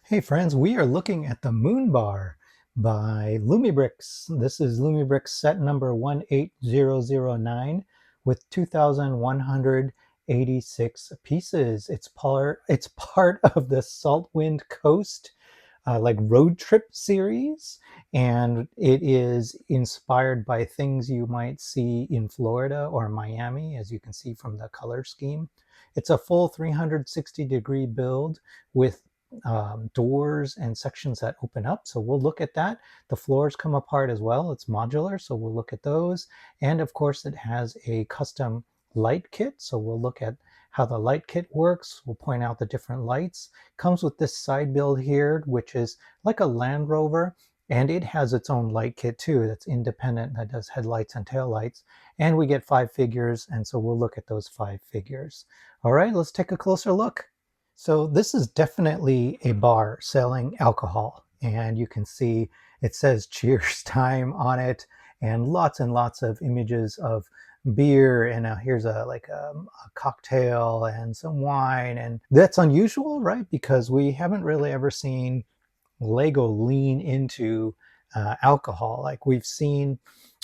Hey friends, we are looking at the Moon Bar by Lumibricks. This is Lumibricks set number 18009 with 2,186 pieces. It's part of the Saltwind Coast like road trip series, and it is inspired by things you might see in Florida or Miami, as you can see from the color scheme. It's a full 360-degree build with doors and sections that open up. So we'll look at that. The floors come apart as well. It's modular, so we'll look at those. And of course, it has a custom light kit. So we'll look at how the light kit works. We'll point out the different lights. Comes with this side build here, which is like a Land Rover. And it has its own light kit too that's independent, that does headlights and taillights. And we get 5 figures, and so we'll look at those 5 figures. All right, let's take a closer look. So this is definitely a bar selling alcohol, and you can see it says cheers time on it, and lots of images of beer, and here's a cocktail and some wine. And that's unusual, right? Because we haven't really ever seen Lego lean into alcohol. Like we've seen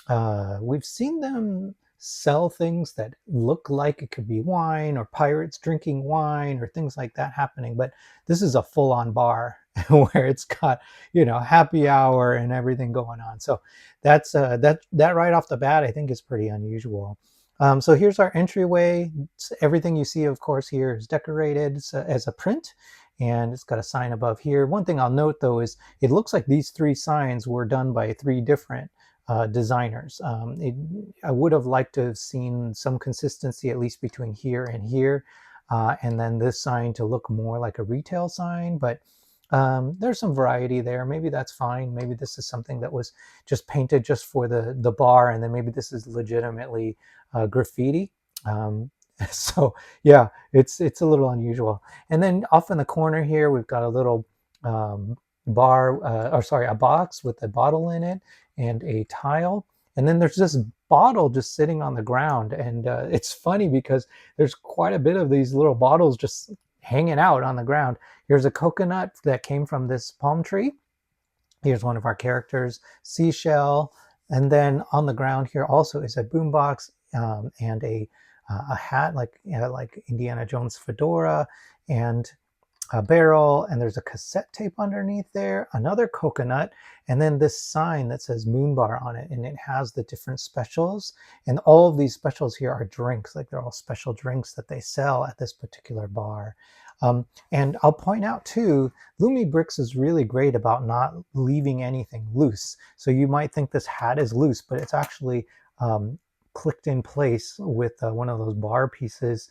them sell things that look like it could be wine, or pirates drinking wine, or things like that happening. But this is a full-on bar where it's got, happy hour and everything going on. So that right off the bat, I think is pretty unusual. So here's our entryway. Everything you see, of course, here is decorated as a print, and it's got a sign above here. One thing I'll note, though, is it looks like these 3 signs were done by 3 different designers. I would have liked to have seen some consistency, at least between here and here, and then this sign to look more like a retail sign, but there's some variety there. Maybe that's fine. Maybe this is something that was just painted just for the bar, and then maybe this is legitimately graffiti. So yeah, it's a little unusual. And then off in the corner here, we've got a little a box with a bottle in it and a tile. And then there's this bottle just sitting on the ground. And it's funny because there's quite a bit of these little bottles just hanging out on the ground. Here's a coconut that came from this palm tree. Here's one of our characters, seashell. And then on the ground here also is a boombox, and a hat, like Indiana Jones fedora, and a barrel, and there's a cassette tape underneath there, another coconut, and then this sign that says Moon Bar on it, and it has the different specials. And all of these specials here are drinks, like they're all special drinks that they sell at this particular bar. And I'll point out too, Lumibricks is really great about not leaving anything loose. So you might think this hat is loose, but it's actually clicked in place with one of those bar pieces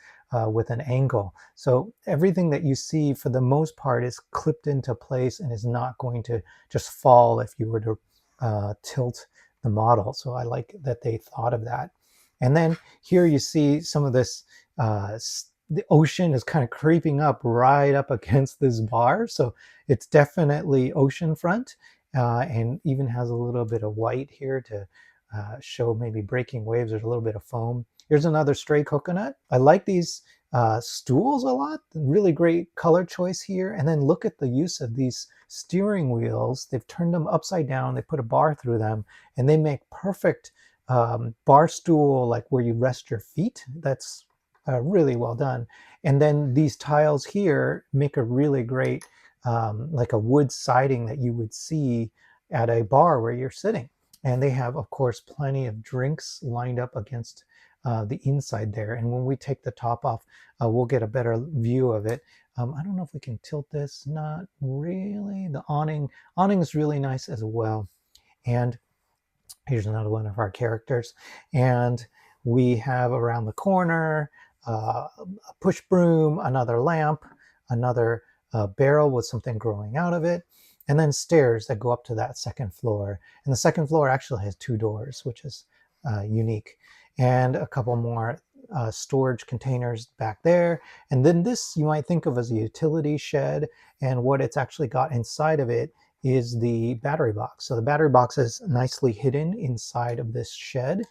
with an angle. So everything that you see for the most part is clipped into place and is not going to just fall if you were to tilt the model. So I like that they thought of that. And then here you see some of this, the ocean is kind of creeping up right up against this bar. So it's definitely oceanfront, and even has a little bit of white here to show maybe breaking waves. There's a little bit of foam. Here's another stray coconut. I like these stools a lot. Really great color choice here. And then look at the use of these steering wheels. They've turned them upside down. They put a bar through them, and they make perfect bar stool, like where you rest your feet. That's really well done. And then these tiles here make a really great, like a wood siding that you would see at a bar where you're sitting. And they have, of course, plenty of drinks lined up against the inside there. And when we take the top off, we'll get a better view of it. I don't know if we can tilt this. Not really. The awning is really nice as well. And here's another one of our characters. And we have around the corner a push broom, another lamp, another barrel with something growing out of it, and then stairs that go up to that second floor. And the second floor actually has 2 doors, which is unique. And a couple more storage containers back there. And then this you might think of as a utility shed, and what it's actually got inside of it is the battery box. So the battery box is nicely hidden inside of this shed.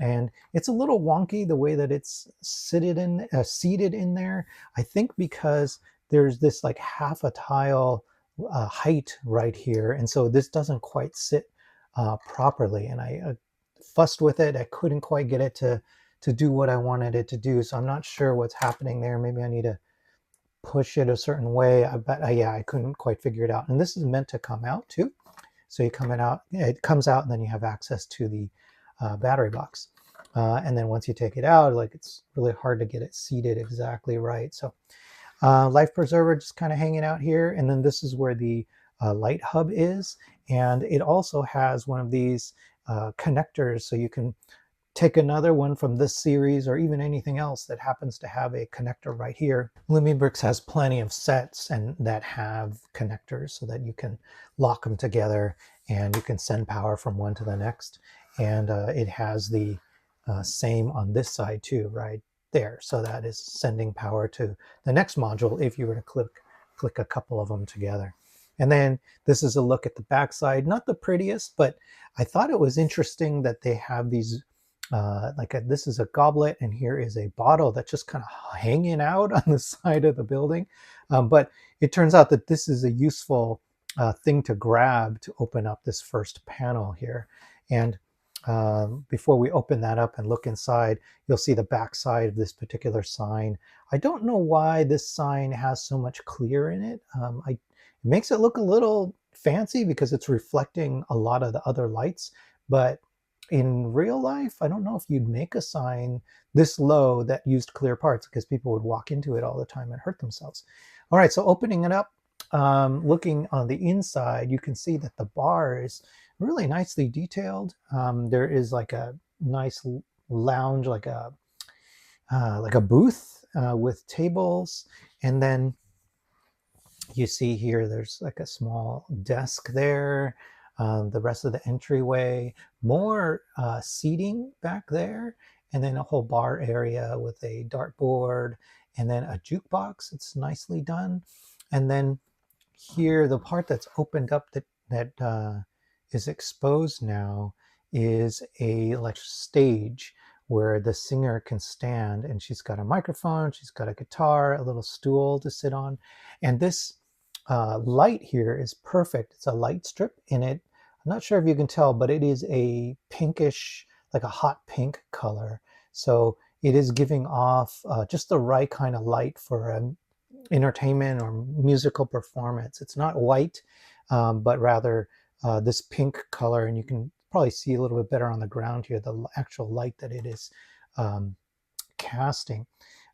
And it's a little wonky the way that it's seated in there. I think because there's this like half a tile height right here, and so this doesn't quite sit properly, and I fussed with it. I couldn't quite get it to do what I wanted it to do, so I'm not sure what's happening there. Maybe I need to push it a certain way. But yeah, I couldn't quite figure it out. And this is meant to come out too. So you come it out, it comes out, and then you have access to the battery box. And then once you take it out, like, it's really hard to get it seated exactly right. So life preserver just kind of hanging out here. And then this is where the light hub is. And it also has one of these connectors, so you can take another one from this series or even anything else that happens to have a connector right here. Lumibricks has plenty of sets and that have connectors so that you can lock them together and you can send power from one to the next. And it has the same on this side too, right there. So that is sending power to the next module if you were to click a couple of them together. And then this is a look at the backside. Not the prettiest, but I thought it was interesting that they have these this is a goblet, and here is a bottle that's just kind of hanging out on the side of the building. But it turns out that this is a useful thing to grab to open up this first panel here. And before we open that up and look inside, you'll see the back side of this particular sign. I don't know why this sign has so much clear in it. It makes it look a little fancy because it's reflecting a lot of the other lights, but in real life, I don't know if you'd make a sign this low that used clear parts, because people would walk into it all the time and hurt themselves. All right, so opening it up, looking on the inside, you can see that the bar is really nicely detailed. There is like a nice lounge, like a booth with tables, and then you see here there's like a small desk there. The rest of the entryway, more seating back there, and then a whole bar area with a dartboard, and then a jukebox. It's nicely done. And then here, the part that's opened up that is exposed now is a stage where the singer can stand, and she's got a microphone, she's got a guitar, a little stool to sit on, and this light here is perfect. It's a light strip in it. I'm not sure if you can tell, but it is a pinkish, like a hot pink color. So it is giving off just the right kind of light for an entertainment or musical performance. It's not white, but rather this pink color, and you can probably see a little bit better on the ground here, the actual light that it is casting.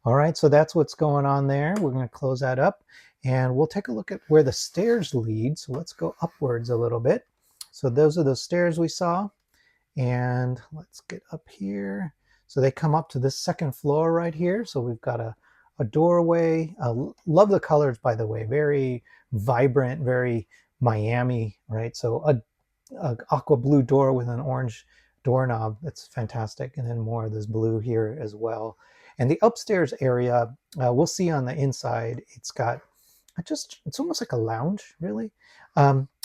All right, so that's what's going on there. We're going to close that up, and we'll take a look at where the stairs lead. So let's go upwards a little bit. So those are those stairs we saw, and let's get up here. So they come up to this second floor right here. So we've got a doorway. Love the colors, by the way, very vibrant, very Miami, right? So a aqua blue door with an orange doorknob. That's fantastic. And then more of this blue here as well. And the upstairs area, we'll see on the inside, it's got it's almost like a lounge, really.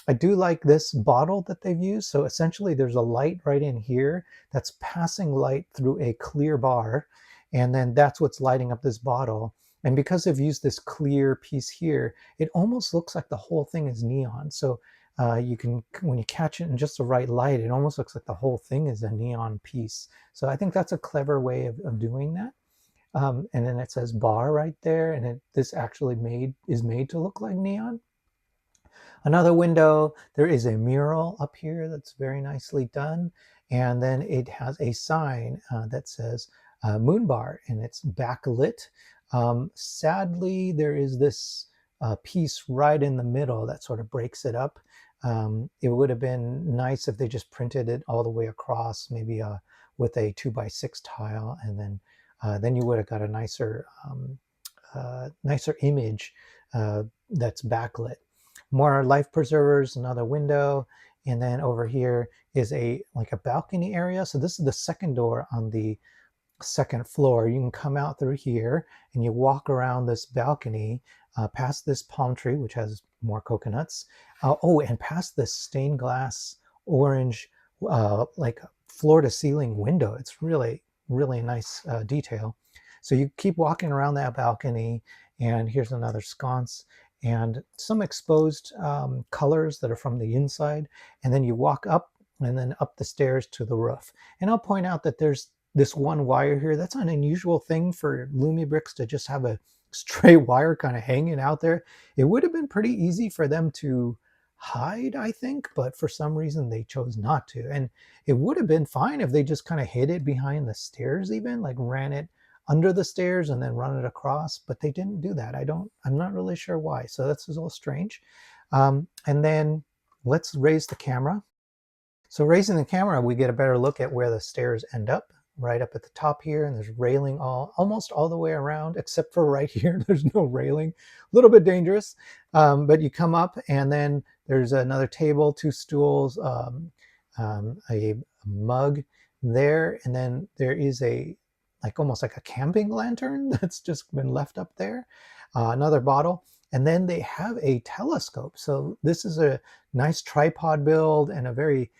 I do like this bottle that they've used. So essentially there's a light right in here that's passing light through a clear bar. And then that's what's lighting up this bottle. And because they've used this clear piece here, it almost looks like the whole thing is neon. So you can, when you catch it in just the right light, it almost looks like the whole thing is a neon piece. So I think that's a clever way of doing that. And then it says bar right there, and this actually is made to look like neon. Another window, there is a mural up here that's very nicely done, and then it has a sign that says Moon Bar, and it's backlit. Sadly, there is this piece right in the middle that sort of breaks it up. It would have been nice if they just printed it all the way across, maybe with a 2x6 tile, and then you would have got a nicer image that's backlit. More life preservers, another window, and then over here is like a balcony area. So this is the second door on the second floor. You can come out through here and you walk around this balcony, past this palm tree, which has more coconuts. And past this stained glass orange, like floor to ceiling window. It's really, really nice detail. So you keep walking around that balcony, and here's another sconce. and some exposed colors that are from the inside. And then you walk up and then up the stairs to the roof. And I'll point out that there's this one wire here. That's an unusual thing for Lumibricks to just have a straight wire kind of hanging out there. It would have been pretty easy for them to hide, I think, but for some reason they chose not to. And it would have been fine if they just kind of hid it behind the stairs, even like ran it under the stairs and then run it across, but they didn't do that. I'm not really sure why. So that's a little strange. And then let's raise the camera. So raising the camera, we get a better look at where the stairs end up, right up at the top here. And there's railing almost all the way around, except for right here. There's no railing, a little bit dangerous. But you come up and then there's another table, 2 stools, a mug there. And then there is almost like a camping lantern that's just been left up there, another bottle. And then they have a telescope. So this is a nice tripod build and a very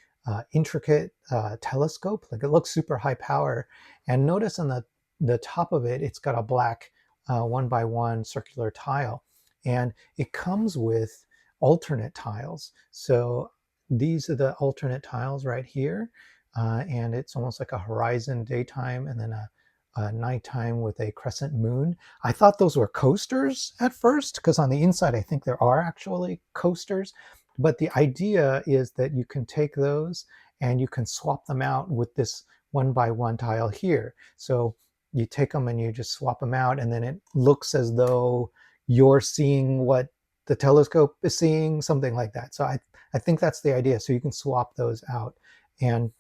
intricate telescope. Like, it looks super high power. And notice on the top of it, it's got a black 1x1 circular tile. And it comes with alternate tiles. So these are the alternate tiles right here. And it's almost like a horizon daytime and then a nighttime with a crescent moon. I thought those were coasters at first, because on the inside I think there are actually coasters. But the idea is that you can take those and you can swap them out with this 1x1 tile here. So you take them and you just swap them out, and then it looks as though you're seeing what the telescope is seeing, something like that. So I think that's the idea. So you can swap those out. And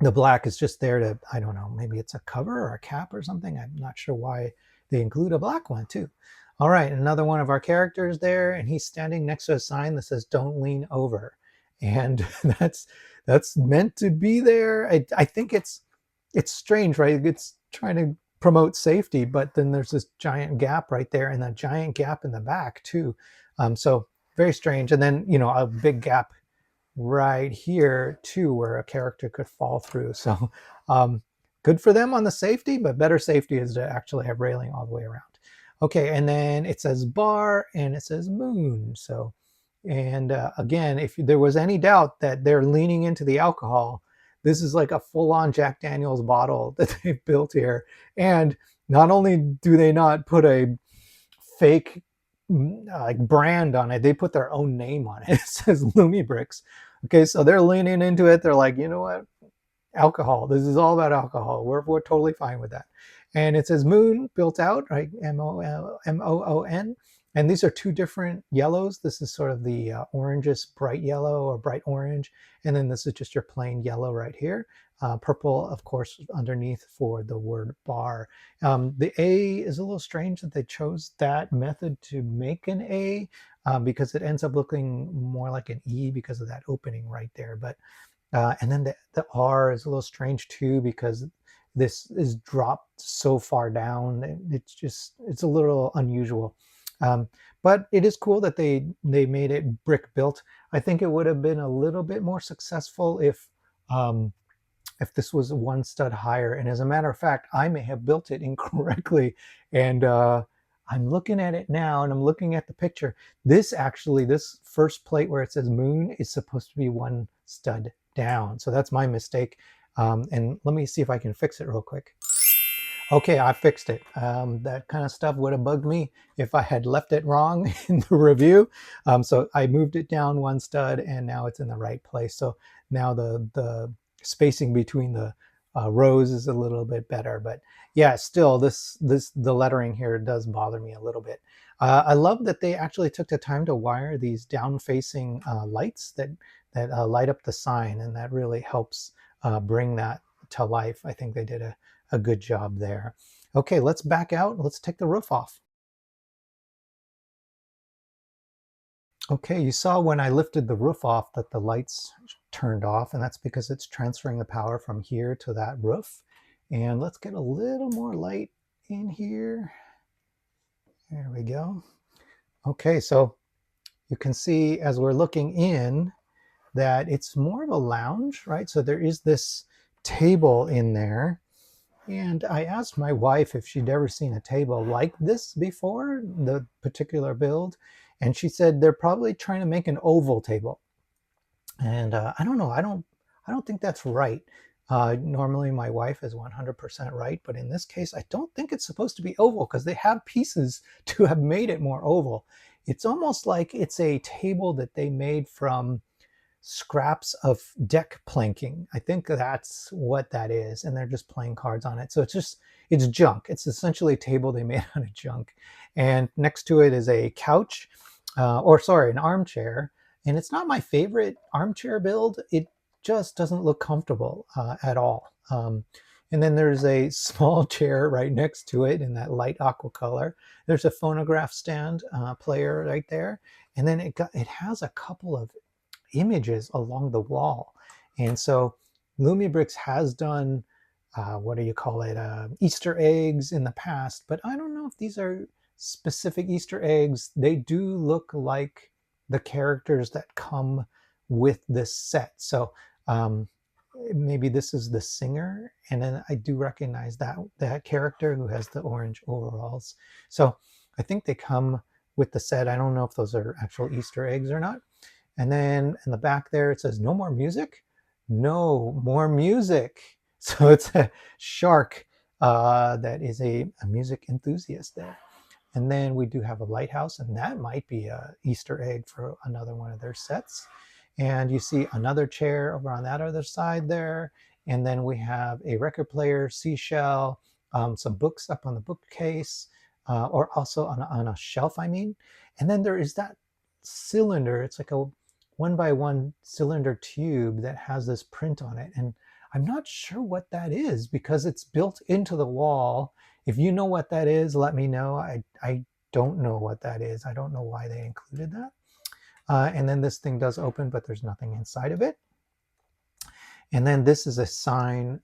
the black is just there to, I don't know, maybe it's a cover or a cap or something. I'm not sure why they include a black one too. All right, another one of our characters there, and he's standing next to a sign that says "Don't lean over," and that's meant to be there. I think it's strange, right? It's trying to promote safety, but then there's this giant gap right there, and that giant gap in the back too. So very strange. And then, you know, a big gap right here too, where a character could fall through. So good for them on the safety, but better safety is to actually have railing all the way around. Okay, and then it says bar and it says moon. So, and again, if there was any doubt that they're leaning into the alcohol, this is like a full-on Jack Daniel's bottle that they've built here. And not only do they not put a fake like brand on it, they put their own name on it. It says Lumibricks. Okay, so they're leaning into it. They're like, you know what? Alcohol. This is all about alcohol. We're totally fine with that. And it says moon built out, right? Moon. And these are 2 different yellows. This is sort of the orangest bright yellow or bright orange. And then this is just your plain yellow right here. Purple, of course, underneath for the word bar. The A is a little strange that they chose that method to make an A, because it ends up looking more like an E because of that opening right there. But and then the R is a little strange too, because this is dropped so far down. It's a little unusual. But it is cool that they made it brick built. I think it would have been a little bit more successful if this was 1 stud higher. And as a matter of fact, I may have built it incorrectly. And I'm looking at it now, and I'm looking at the picture. This first plate where it says moon is supposed to be 1 stud down. So that's my mistake. And let me see if I can fix it real quick. Okay, I fixed it. That kind of stuff would have bugged me if I had left it wrong in the review. So I moved it down 1 stud, and now it's in the right place. So now the spacing between the rows is a little bit better. But yeah, still the lettering here does bother me a little bit. I love that they actually took the time to wire these down-facing lights that light up the sign, and that really helps bring that to life. I think they did a good job there. Okay, let's back out. Let's take the roof off. Okay, you saw when I lifted the roof off that the lights turned off, and that's because it's transferring the power from here to that roof. And let's get a little more light in here. There we go. Okay, so you can see as we're looking in that it's more of a lounge, right? So there is this table in there, And I asked my wife if she'd ever seen a table like this before, the particular build, and she said they're probably trying to make an oval table. And I don't know. I don't think that's right. Normally, my wife is 100% right, but in this case, I don't think it's supposed to be oval because they have pieces to have made it more oval. It's almost like it's a table that they made from scraps of deck planking. I think that's what that is, and they're just playing cards on it. So it's junk. It's essentially a table they made out of junk. And next to it is a couch, or sorry, an armchair. And it's not my favorite armchair build. It just doesn't look comfortable at all. And then there's a small chair right next to it in that light aqua color. There's a phonograph stand player right there. And then it has a couple of images along the wall. And so Lumibricks has done, what do you call it, Easter eggs in the past, but I don't know if these are specific Easter eggs. They do look like the characters that come with this set. So maybe this is the singer, and then I do recognize that character who has the orange overalls. So I think they come with the set. I don't know if those are actual Easter eggs or not. And then in the back there, it says, no more music? No more music. So it's a shark that is a music enthusiast there. And then we do have a lighthouse, and that might be a Easter egg for another one of their sets. And you see another chair over on that other side there. And then we have a record player, seashell, some books up on the bookcase, or also on a shelf, I mean. And then there is that cylinder. It's like a 1x1 cylinder tube that has this print on it. And I'm not sure what that is because it's built into the wall. If you know what that is, let me know. I don't know what that is. I don't know why they included that. And then this thing does open, but there's nothing inside of it. And then this is a sign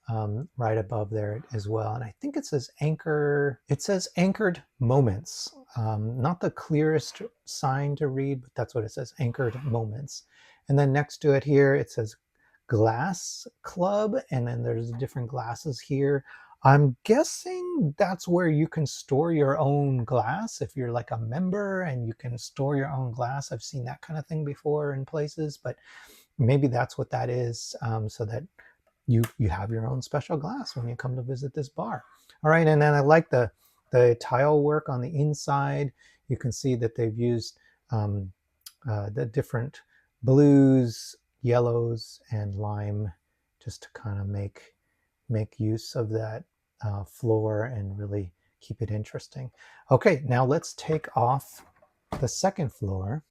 right above there as well. And I think it says anchor. It says anchored moments. Not the clearest sign to read, but that's what it says, anchored moments. And then next to it here, it says glass club. And then there's different glasses here. I'm guessing that's where you can store your own glass if you're like a member and you can store your own glass. I've seen that kind of thing before in places, but maybe that's what that is, so that you have your own special glass when you come to visit this bar. All right, and then I like the tile work on the inside. You can see that they've used the different blues, yellows, and lime just to kind of make use of that floor and really keep it interesting. Okay, now let's take off the second floor.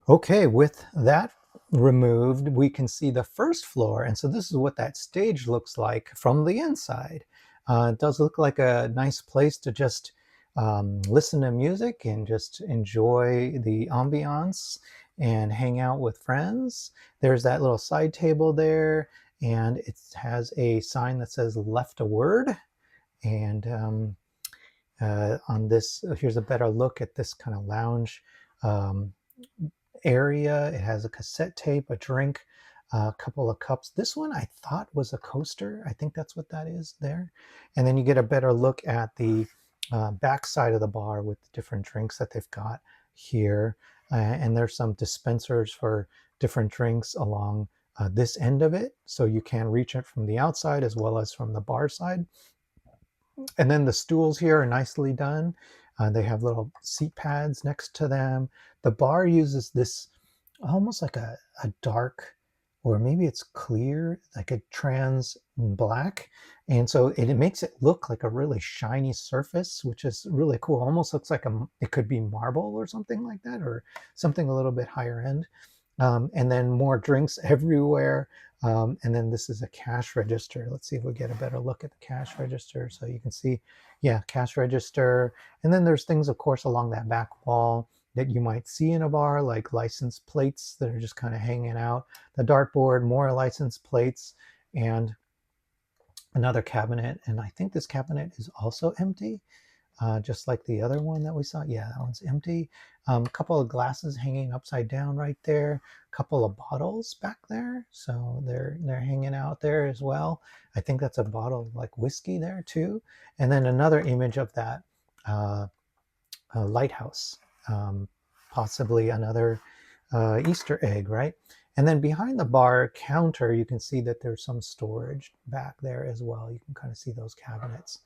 Okay, with that removed, we can see the first floor. And so this is what that stage looks like from the inside. It does look like a nice place to just listen to music and just enjoy the ambiance and hang out with friends. There's that little side table there, and it has a sign that says left a word. And on this, here's a better look at this kind of lounge area. It has a cassette tape, a drink, a couple of cups. This one I thought was a coaster. I think that's what that is there. And then you get a better look at the back side of the bar with the different drinks that they've got here. And there's some dispensers for different drinks along this end of it. So you can reach it from the outside as well as from the bar side. And then the stools here are nicely done. They have little seat pads next to them. The bar uses this almost like a dark, or maybe it's clear, like a trans black. And so it makes it look like a really shiny surface, which is really cool. Almost looks like it could be marble or something like that, or something a little bit higher end. And then more drinks everywhere. And then this is a cash register. Let's see if we get a better look at the cash register. So you can see, yeah, cash register. And then there's things, of course, along that back wall that you might see in a bar, like license plates that are just kind of hanging out. The dartboard, more license plates, and another cabinet. And I think this cabinet is also empty. just like the other one that we saw. Yeah, that one's empty. A couple of glasses hanging upside down right there. A couple of bottles back there, so they're hanging out there as well. I think that's a bottle of like whiskey there too. And then another image of that lighthouse, possibly another Easter egg, right? And then behind the bar counter, you can see that there's some storage back there as well. You can kind of see those cabinets.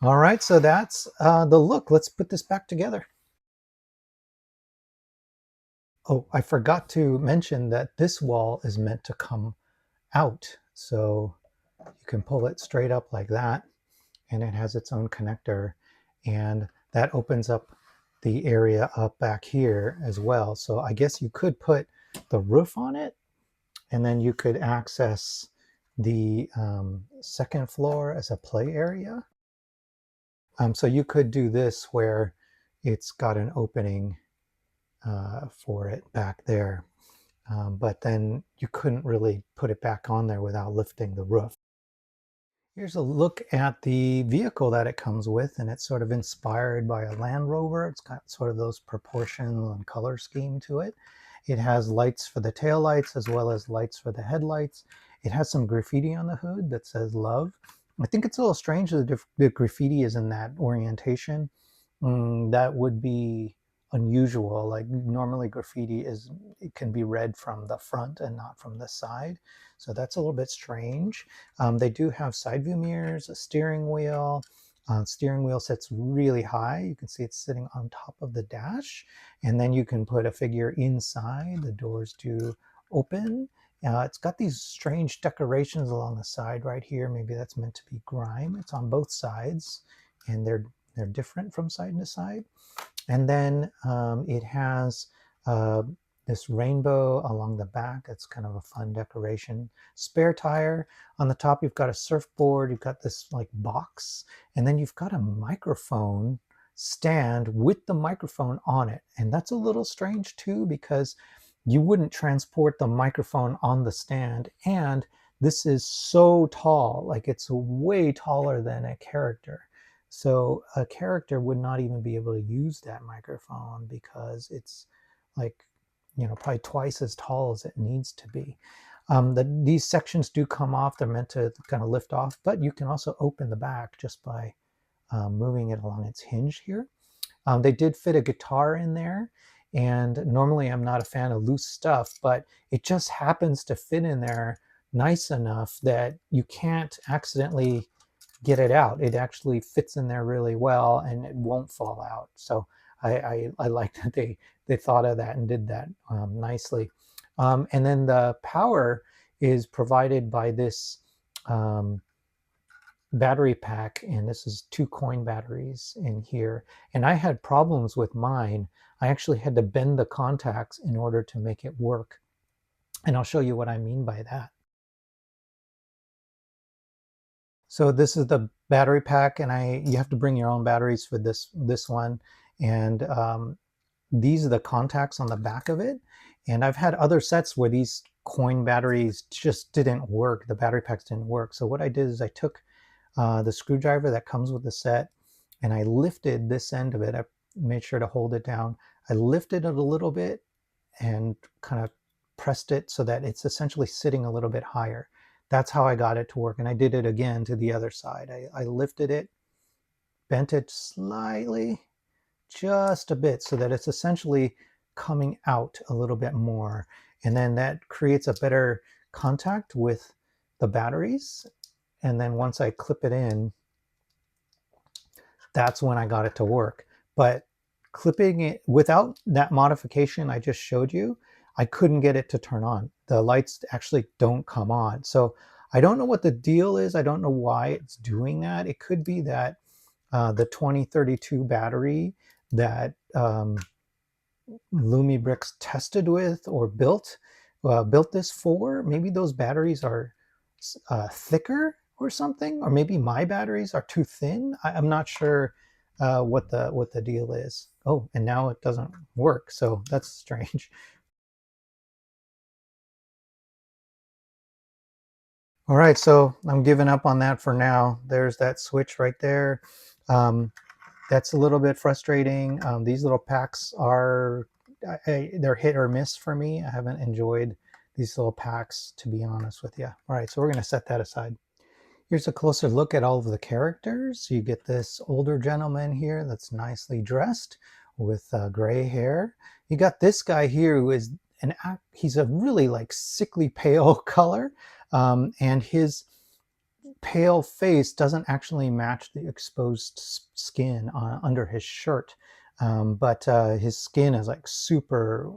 All right, so that's the look. Let's put this back together. Oh, I forgot to mention that this wall is meant to come out. So you can pull it straight up like that, and it has its own connector. And that opens up the area up back here as well. So I guess you could put the roof on it, and then you could access the second floor as a play area. So you could do this where it's got an opening for it back there. But then you couldn't really put it back on there without lifting the roof. Here's a look at the vehicle that it comes with, and it's sort of inspired by a Land Rover. It's got sort of those proportion and color scheme to it. It has lights for the tail lights as well as lights for the headlights. It has some graffiti on the hood that says love. I think it's a little strange that the graffiti is in that orientation. That would be unusual. Like normally graffiti it can be read from the front and not from the side. So that's a little bit strange. They do have side view mirrors, a steering wheel. Steering wheel sits really high. You can see it's sitting on top of the dash. And then you can put a figure inside. The doors do open. It's got these strange decorations along the side right here. Maybe that's meant to be grime. It's on both sides, and they're different from side to side. And then it has this rainbow along the back. It's kind of a fun decoration. Spare tire. On the top, you've got a surfboard. You've got this like box. And then you've got a microphone stand with the microphone on it. And that's a little strange too, because you wouldn't transport the microphone on the stand. And this is so tall, like it's way taller than a character. So a character would not even be able to use that microphone because it's like, probably twice as tall as it needs to be. These sections do come off. They're meant to kind of lift off, but you can also open the back just by moving it along its hinge here. They did fit a guitar in there, and normally I'm not a fan of loose stuff, but it just happens to fit in there nice enough that you can't accidentally get it out. It actually fits in there really well, and it won't fall out. So I like that they thought of that and did that nicely. And then the power is provided by this battery pack, and this is 2 coin batteries in here. And I had problems with mine. I actually had to bend the contacts in order to make it work. And I'll show you what I mean by that. So this is the battery pack, and you have to bring your own batteries for this one. And these are the contacts on the back of it. And I've had other sets where these coin batteries just didn't work. The battery packs didn't work. So what I did is I took the screwdriver that comes with the set, and I lifted this end of it. I made sure to hold it down. I lifted it a little bit and kind of pressed it so that it's essentially sitting a little bit higher. That's how I got it to work. And I did it again to the other side. I lifted it, bent it slightly, just a bit, so that it's essentially coming out a little bit more. And then that creates a better contact with the batteries. And then once I clip it in, that's when I got it to work. But clipping it without that modification I just showed you, I couldn't get it to turn on. The lights actually don't come on. So I don't know what the deal is. I don't know why it's doing that. It could be that the 2032 battery that Lumibricks tested with or built this for, maybe those batteries are thicker or something, or maybe my batteries are too thin. I'm not sure what the deal is. Oh, and now it doesn't work, so that's strange. All right, so I'm giving up on that for now. There's that switch right there. that's a little bit frustrating. These little packs are, they're hit or miss for me. I haven't enjoyed these little packs, to be honest with you. All right, so we're going to set that aside. Here's a closer look at all of the characters. You get this older gentleman here that's nicely dressed with gray hair. You got this guy here who is he's a really like sickly pale color, and his pale face doesn't actually match the exposed skin under his shirt. But his skin is like super,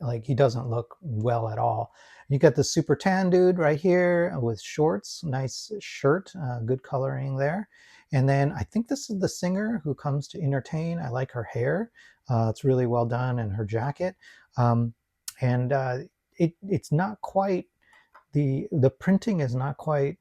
like he doesn't look well at all. You got the super tan dude right here with shorts, nice shirt, good coloring there. And then I think this is the singer who comes to entertain. I like her hair. It's really well done, and her jacket. And it's not quite, the printing is not quite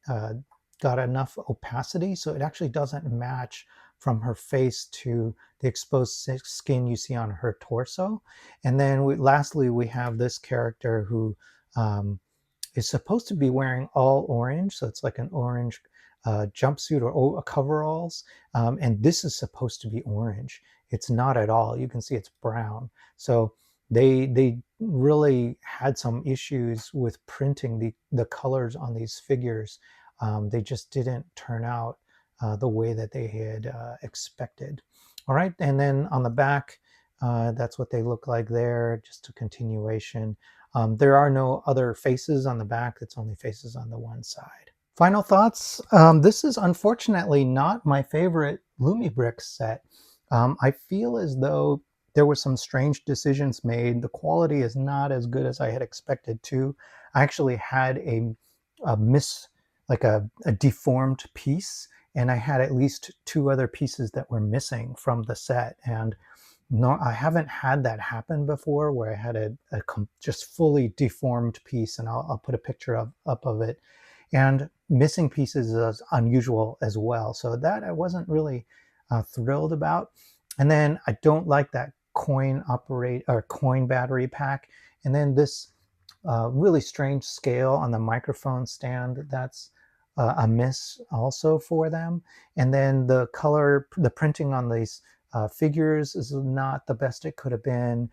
uh, got enough opacity, so it actually doesn't match from her face to the exposed skin you see on her torso. And then lastly, we have this character who is supposed to be wearing all orange, so it's like an orange jumpsuit or coveralls, and this is supposed to be orange. It's not at all. You can see it's brown. So they really had some issues with printing the colors on these figures. They just didn't turn out the way that they had expected. All right, and then on the back, that's what they look like there, just a continuation. There are no other faces on the back. It's only faces on the one side. Final thoughts. This is unfortunately not my favorite Lumibricks set. I feel as though there were some strange decisions made. The quality is not as good as I had expected to. I actually had a deformed piece, and I had at least 2 other pieces that were missing from the set. And no, I haven't had that happen before, where I had a just fully deformed piece, and I'll put a picture up of it. And missing pieces is unusual as well, so that I wasn't really thrilled about. And then I don't like that coin battery pack. And then this really strange scale on the microphone stand, that's a miss also for them. And then the printing on these figures is not the best it could have been.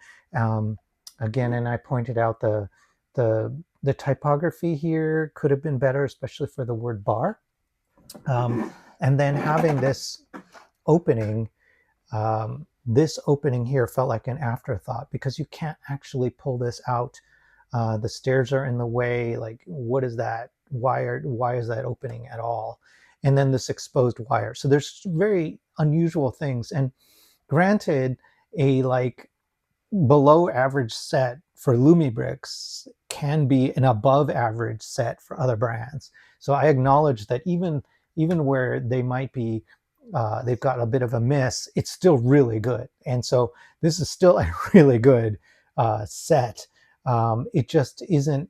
Again, and I pointed out the typography here could have been better, especially for the word bar. And then having this opening, this opening here felt like an afterthought, because you can't actually pull this out. The stairs are in the way. Like, what is that? Why is that opening at all? And then this exposed wire. So there's very unusual things. And granted, a like below average set for Lumibricks can be an above average set for other brands. So I acknowledge that even where they might be, they've got a bit of a miss, it's still really good. And so this is still a really good set. It just isn't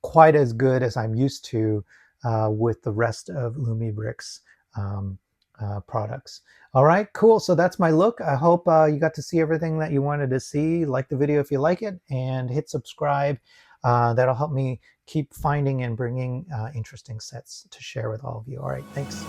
quite as good as I'm used to with the rest of Lumibricks products. All right, cool. So that's my look. I hope you got to see everything that you wanted to see. Like the video if you like it, and hit subscribe. That'll help me keep finding and bringing interesting sets to share with all of you. All right, thanks.